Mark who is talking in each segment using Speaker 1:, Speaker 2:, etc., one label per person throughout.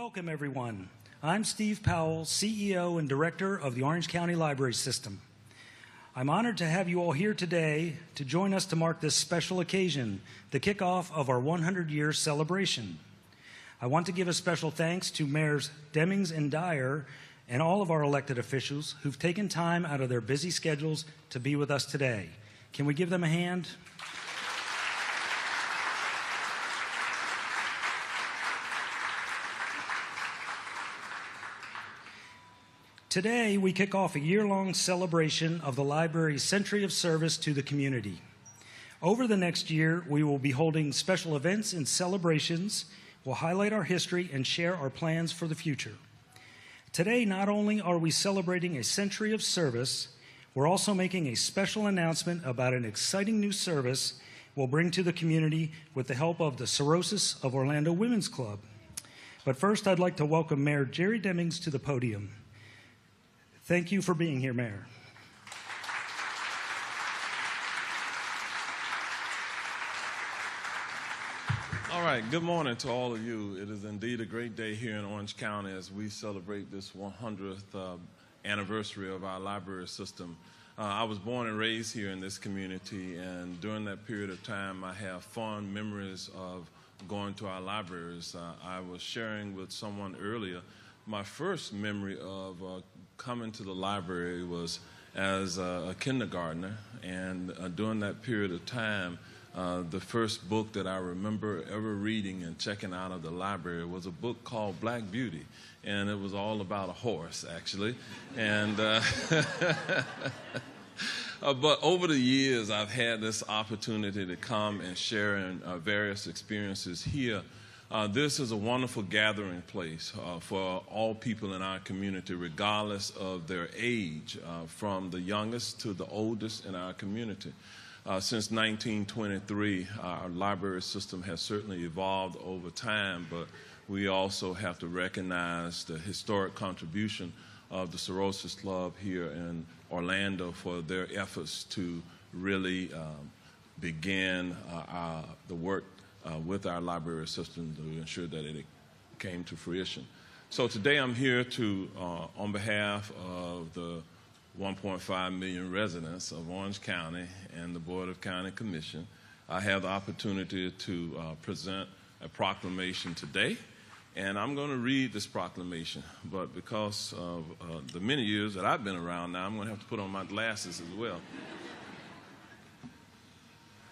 Speaker 1: Welcome, everyone. I'm Steve Powell, CEO and Director of the Orange County Library System. I'm honored to have you all here today to join us to mark this special occasion, the kickoff of our 100-year celebration. I want to give a special thanks to Mayors Demings and Dyer and all of our elected officials who've taken time out of their busy schedules to be with us today. Can we give them a hand? Today, we kick off a year-long celebration of the library's century of service to the community. Over the next year, we will be holding special events and celebrations. We'll highlight our history and share our plans for the future. Today, not only are we celebrating a century of service, we're also making a special announcement about an exciting new service we'll bring to the community with the help of the Cirrhosis of Orlando Women's Club. But first, I'd like to welcome Mayor Jerry Demings to the podium. Thank you for being here, Mayor.
Speaker 2: All right, good morning to all of you. It is indeed a great day here in Orange County as we celebrate this 100th anniversary of our library system. I was born and raised here in this community, and during that period of time, I have fond memories of going to our libraries. I was sharing with someone earlier, my first memory of coming to the library was as a kindergartner, and during that period of time, the first book that I remember ever reading and checking out of the library was a book called Black Beauty, and it was all about a horse, actually. And but over the years, I've had this opportunity to come and share in various experiences here. This is a wonderful gathering place for all people in our community, regardless of their age, from the youngest to the oldest in our community. Since 1923, our library system has certainly evolved over time, but we also have to recognize the historic contribution of the Cirrhosis Club here in Orlando for their efforts to really begin the work with our library system to ensure that it came to fruition. So today I'm here to, on behalf of the 1.5 million residents of Orange County and the Board of County Commission, I have the opportunity to present a proclamation today. And I'm going to read this proclamation, but because of the many years that I've been around now, I'm going to have to put on my glasses as well.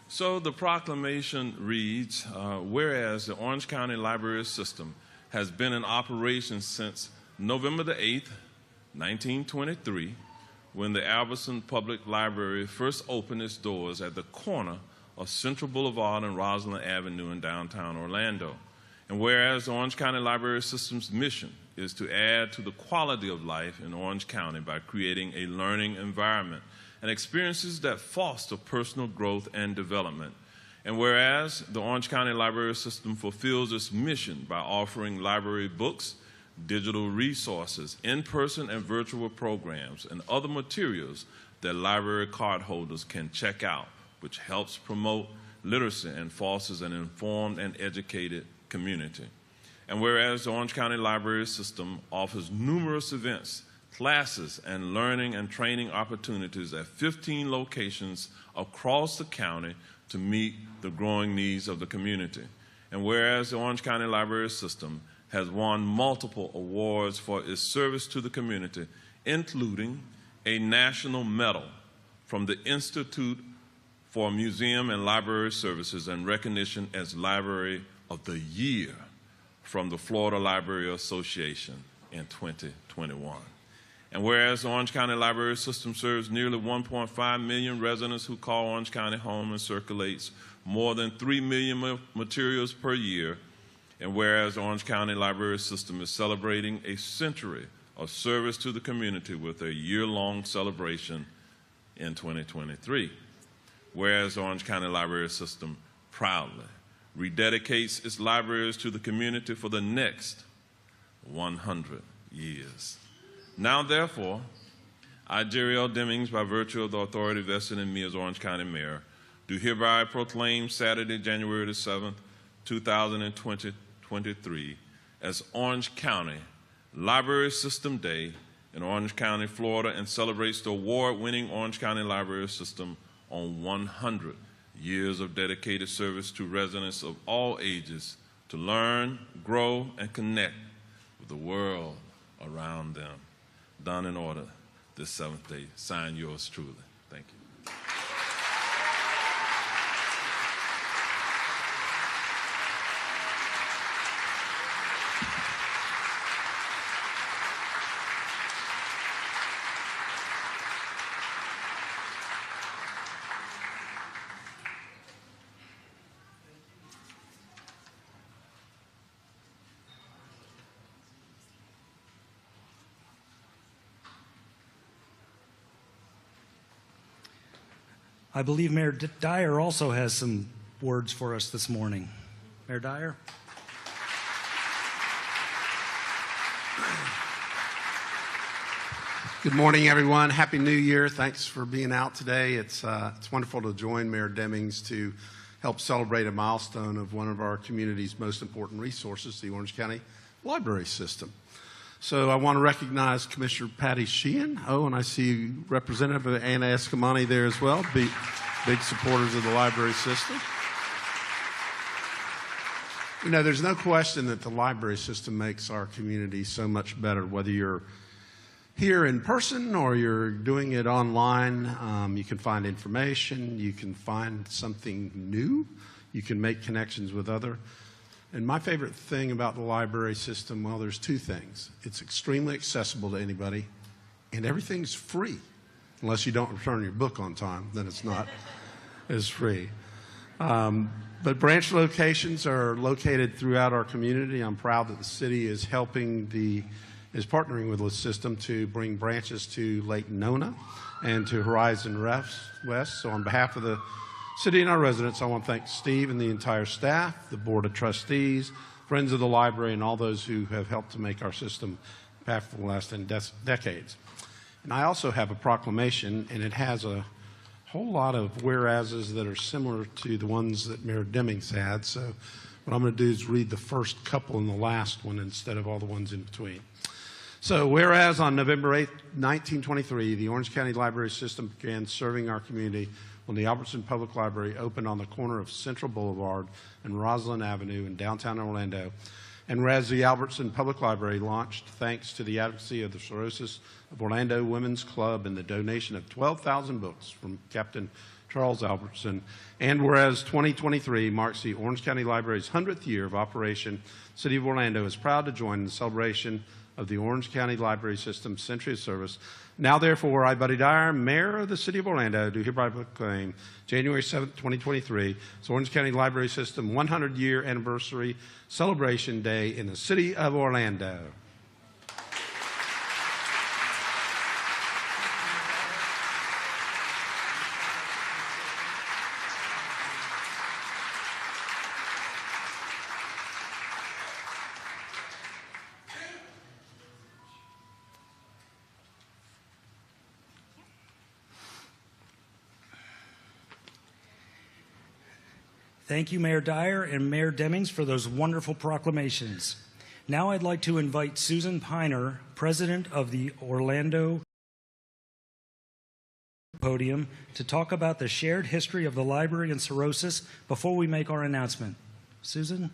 Speaker 2: So the proclamation reads, whereas the Orange County Library System has been in operation since November the 8th, 1923, when the Albertson Public Library first opened its doors at the corner of Central Boulevard and Rosalind Avenue in downtown Orlando. And whereas the Orange County Library System's mission is to add to the quality of life in Orange County by creating a learning environment and experiences that foster personal growth and development. And whereas the Orange County Library System fulfills its mission by offering library books, digital resources, in-person and virtual programs, and other materials that library card holders can check out, which helps promote literacy and fosters an informed and educated community. And whereas the Orange County Library System offers numerous events, classes, and learning and training opportunities at 15 locations across the county to meet the growing needs of the community. And whereas the Orange County Library System has won multiple awards for its service to the community, including a national medal from the Institute for Museum and Library Services and recognition as Library of the Year from the Florida Library Association in 2021. And whereas the Orange County Library System serves nearly 1.5 million residents who call Orange County home and circulates more than 3 million materials per year, and whereas the Orange County Library System is celebrating a century of service to the community with a year-long celebration in 2023, whereas the Orange County Library System proudly rededicates its libraries to the community for the next 100 years. Now, therefore, I, Jerry L. Demings, by virtue of the authority vested in me as Orange County Mayor, do hereby proclaim Saturday, January the 7th, 2023, as Orange County Library System Day in Orange County, Florida, and celebrates the award-winning Orange County Library System on 100 years of dedicated service to residents of all ages to learn, grow, and connect with the world around them. Done in order this 7th day. Signed, yours truly. Thank you.
Speaker 1: I believe Mayor Dyer also has some words for us this morning. Mayor Dyer?
Speaker 3: Good morning, everyone. Happy New Year. Thanks for being out today. It's wonderful to join Mayor Demings to help celebrate a milestone of one of our community's most important resources, the Orange County Library System. So I want to recognize Commissioner Patty Sheehan. Oh, and I see Representative Anna Escamani there as well, big supporters of the library system. You know, there's no question that the library system makes our community so much better, whether you're here in person or you're doing it online. You can find information, you can find something new, you can make connections with others. And my favorite thing about the library system, well, there's two things. It's extremely accessible to anybody, and everything's free. Unless you don't return your book on time, then it's not as free. But branch locations are located throughout our community. I'm proud that the city is partnering with the system to bring branches to Lake Nona and to Horizon West. So on behalf of the city and our residents, I want to thank Steve and the entire staff, the Board of Trustees, friends of the library, and all those who have helped to make our system path for the last decades. And I also have a proclamation, and it has a whole lot of whereases that are similar to the ones that Mayor Demings had. So what I'm going to do is read the first couple and the last one instead of all the ones in between. So, whereas on November 8, 1923, the Orange County Library System began serving our community when the Albertson Public Library opened on the corner of Central Boulevard and Roslyn Avenue in downtown Orlando. And whereas the Albertson Public Library launched thanks to the advocacy of the Cirrhosis of Orlando Women's Club and the donation of 12,000 books from Captain Charles Albertson. And whereas 2023 marks the Orange County Library's 100th year of operation, the City of Orlando is proud to join in the celebration of the Orange County Library System's century of service. Now, therefore, I, Buddy Dyer, Mayor of the City of Orlando, do hereby proclaim January 7th, 2023, as Orange County Library System 100-year anniversary celebration day in the City of Orlando.
Speaker 1: Thank you, Mayor Dyer and Mayor Demings, for those wonderful proclamations. Now I'd like to invite Susan Piner, President of the Orlando Podium, to talk about the shared history of the library and cirrhosis before we make our announcement. Susan?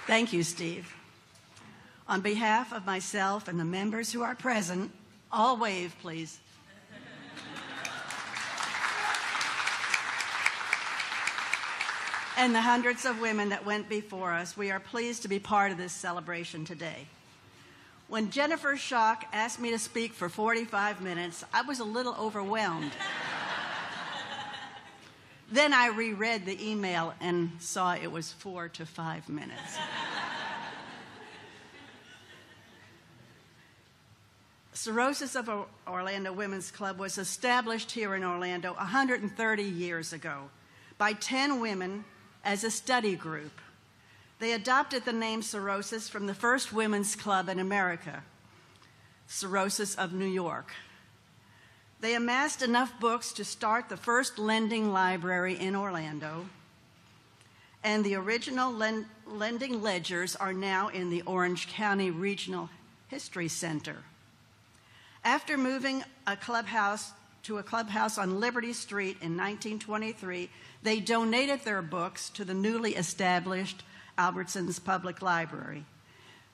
Speaker 4: Thank you, Steve. On behalf of myself and the members who are present, all wave, please. And the hundreds of women that went before us, we are pleased to be part of this celebration today. When Jennifer Schock asked me to speak for 45 minutes, I was a little overwhelmed. Then I reread the email and saw it was 4 to 5 minutes. Cirrhosis of Orlando Women's Club was established here in Orlando 130 years ago by 10 women as a study group. They adopted the name Cirrhosis from the first women's club in America, Cirrhosis of New York. They amassed enough books to start the first lending library in Orlando, and the original lending ledgers are now in the Orange County Regional History Center. After moving a clubhouse on Liberty Street in 1923, they donated their books to the newly established Albertsons Public Library.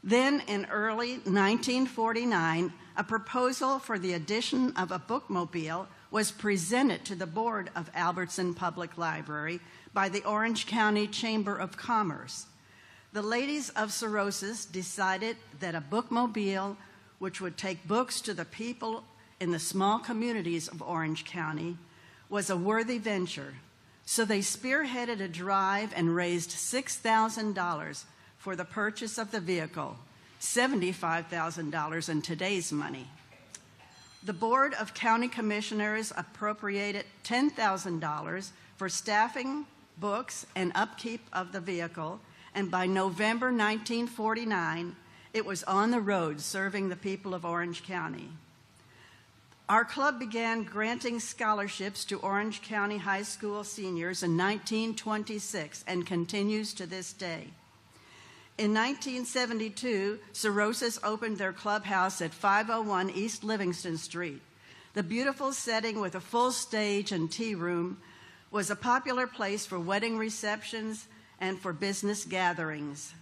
Speaker 4: Then, in early 1949, a proposal for the addition of a bookmobile was presented to the board of Albertson Public Library by the Orange County Chamber of Commerce. The ladies of Cirrhosis decided that a bookmobile, which would take books to the people in the small communities of Orange County, was a worthy venture. So they spearheaded a drive and raised $6,000 for the purchase of the vehicle, $75,000 in today's money. The Board of County Commissioners appropriated $10,000 for staffing, books, and upkeep of the vehicle, and by November 1949, it was on the road serving the people of Orange County. Our club began granting scholarships to Orange County High School seniors in 1926 and continues to this day. In 1972, Cirrhosis opened their clubhouse at 501 East Livingston Street. The beautiful setting with a full stage and tea room was a popular place for wedding receptions and for business gatherings.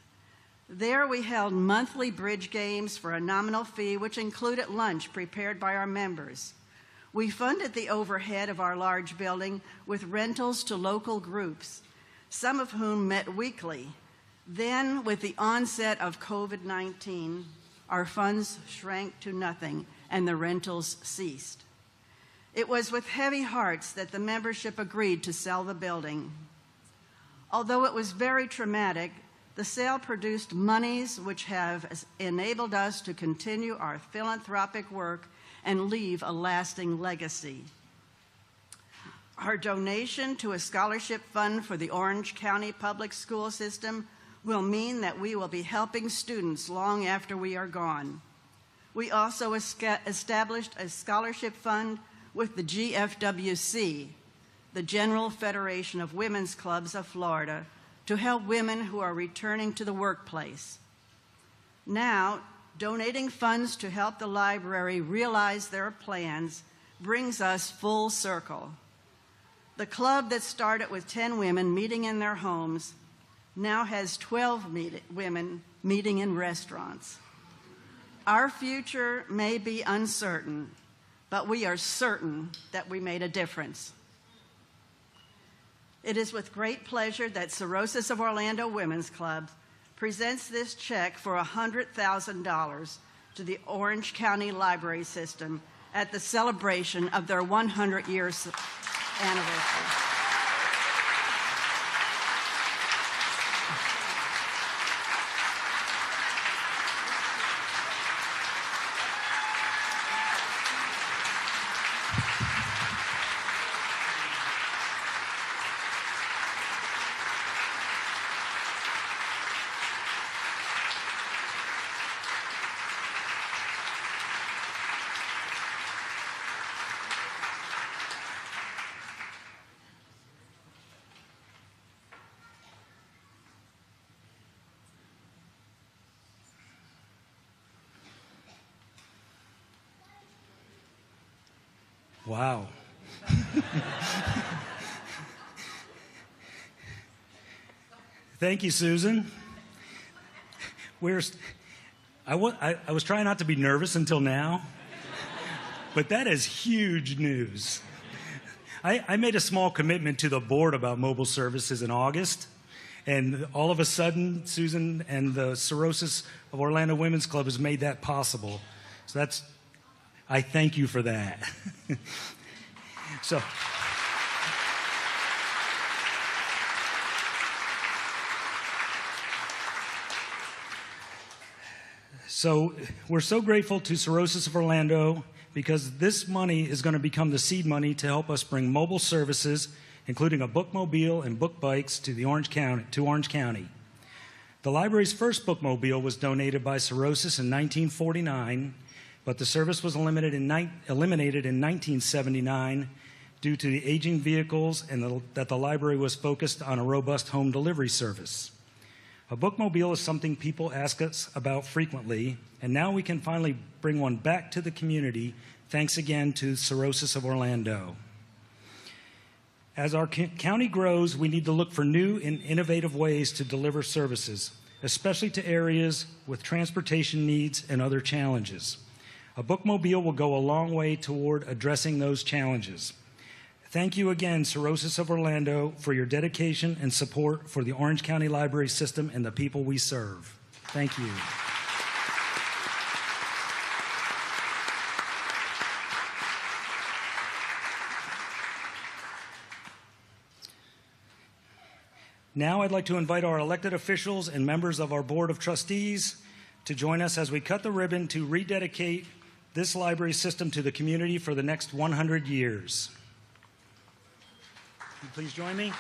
Speaker 4: There we held monthly bridge games for a nominal fee, which included lunch prepared by our members. We funded the overhead of our large building with rentals to local groups, some of whom met weekly. Then, with the onset of COVID-19, our funds shrank to nothing and the rentals ceased. It was with heavy hearts that the membership agreed to sell the building. Although it was very traumatic, the sale produced monies which have enabled us to continue our philanthropic work and leave a lasting legacy. Our donation to a scholarship fund for the Orange County Public School System will mean that we will be helping students long after we are gone. We also established a scholarship fund with the GFWC, the General Federation of Women's Clubs of Florida, to help women who are returning to the workplace. Now, donating funds to help the library realize their plans brings us full circle. The club that started with 10 women meeting in their homes now has 12 women meeting in restaurants. Our future may be uncertain, but we are certain that we made a difference. It is with great pleasure that Cirrhosis of Orlando Women's Club presents this check for $100,000 to the Orange County Library System at the celebration of their 100 years anniversary.
Speaker 1: Wow. Thank you, Susan. I was trying not to be nervous until now, but that is huge news. I made a small commitment to the board about mobile services in August, and all of a sudden, Susan and the Cirrhosis of Orlando Women's Club has made that possible. So I thank you for that. So we're so grateful to Cirrhosis of Orlando because this money is going to become the seed money to help us bring mobile services, including a bookmobile and book bikes, to Orange County. The library's first bookmobile was donated by Cirrhosis in 1949 but the service was eliminated in 1979 due to the aging vehicles and that the library was focused on a robust home delivery service. A bookmobile is something people ask us about frequently, and now we can finally bring one back to the community, thanks again to Cirrhosis of Orlando. As our county grows, we need to look for new and innovative ways to deliver services, especially to areas with transportation needs and other challenges. A bookmobile will go a long way toward addressing those challenges. Thank you again, Cirrhosis of Orlando, for your dedication and support for the Orange County Library System and the people we serve. Thank you. Now I'd like to invite our elected officials and members of our Board of Trustees to join us as we cut the ribbon to rededicate this library system to the community for the next 100 years. Please join me.